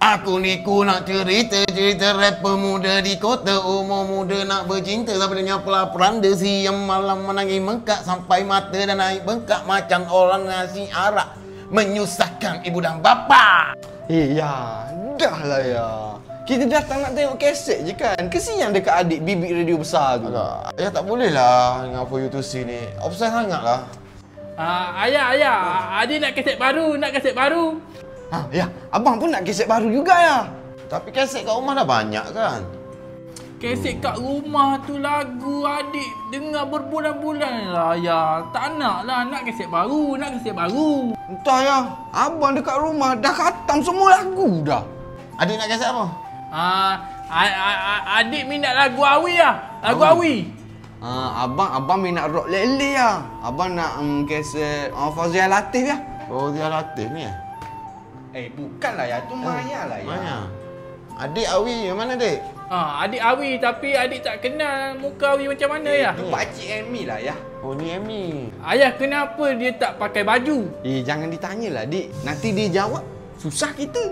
Aku ni ku nak cerita rapper muda di kota, umur muda nak bercinta. Sebenarnya pelaparan desi yang malam menangis mengkak sampai mata dan naik bengkak macam orang nasi arak menyusahkan ibu dan bapa. Ya, dah lah ya. Kita datang nak tengok keset je kan. Kesian dekat adik bibik radio besar tu. Alah, ayah tak boleh lah dengan For You To See ni. Offside sangat lah. Ayah, adik nak kaset baru. Ya, abang pun nak keset baru juga ya. Tapi kaset kat rumah dah banyak kan? Kaset kat rumah tu lagu adik dengar berbulan-bulan lah ya. Tak nak lah, nak kaset baru. Entah ya, abang dekat rumah dah khatam semua lagu dah. Adik nak kaset apa? Adik minat lagu Awi lah. Lagu Awi. Abang minat rock lele ya. Abang nak keset Fauziah Latif ya. Oh, dia Latif ni Bukanlah ya, tu Maya lah ya. Maya. Adik Awi yang mana dek? Adik Awi tapi adik tak kenal muka Awi macam mana ya. Tu pakcik Amy lah ya. Oh, ni Amy. Ayah, kenapa dia tak pakai baju? Jangan ditanyalah dik. Nanti dia jawab susah kita.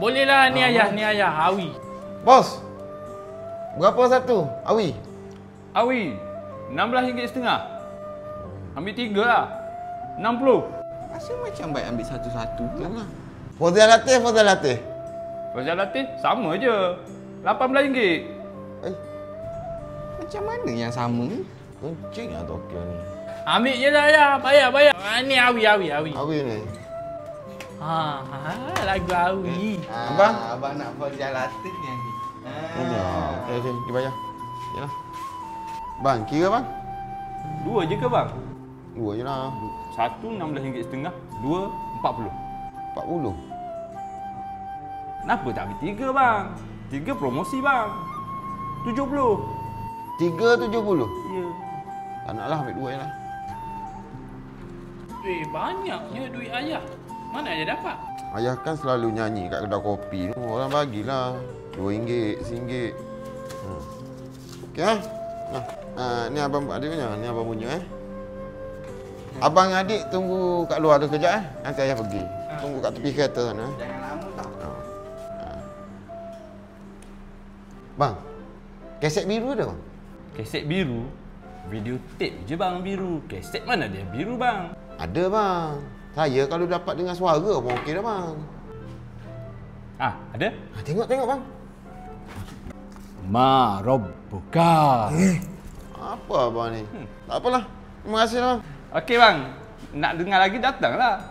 Bolehlah ni ayah Awi. Bos, berapa satu Awi? Awi, RM16.50. Ambil 3 lah. 60. Asal macam baik ambil satu-satu lah. Fauziah Latif. Fauziah Latif, sama je. RM18. Macam mana yang sama ni? Kencing lah Tokyo ni. Ambil je lah ayah, bayar. Ni Awi. Awi ni. Lagu Awi. Abang nak Fauziah Latif ni. Okey, pergi bayar. Yalah. Bang, kira bang? 2 je ke bang? 2 je lah. Satu RM16.50, 2 RM40. 40. Kenapa tak ambil 3 bang? 3 promosi bang. 70. 370. Ya. Tak nak lah, ambil 2 je lah. Banyaknya duit ayah. Mana ayah dapat? Ayah kan selalu nyanyi kat kedai kopi tu. Orang bagilah RM2, RM1. Okey ni abang adik punya. Ni abang punya Abang adik tunggu kat luar tu kejap Nanti ayah pergi. Tunggu kat tepi kereta sana. Jangan lama tau. Bang, keset biru ada bang? Kaset biru? Video tape je bang biru. Kaset mana dia biru bang? Ada bang. Saya kalau dapat dengar suara pun okey dah bang. Ada? Tengok bang. Ma Rabbuka. Apa abang ni? Tak apalah. Terima kasih lah bang. Okey bang. Nak dengar lagi datanglah.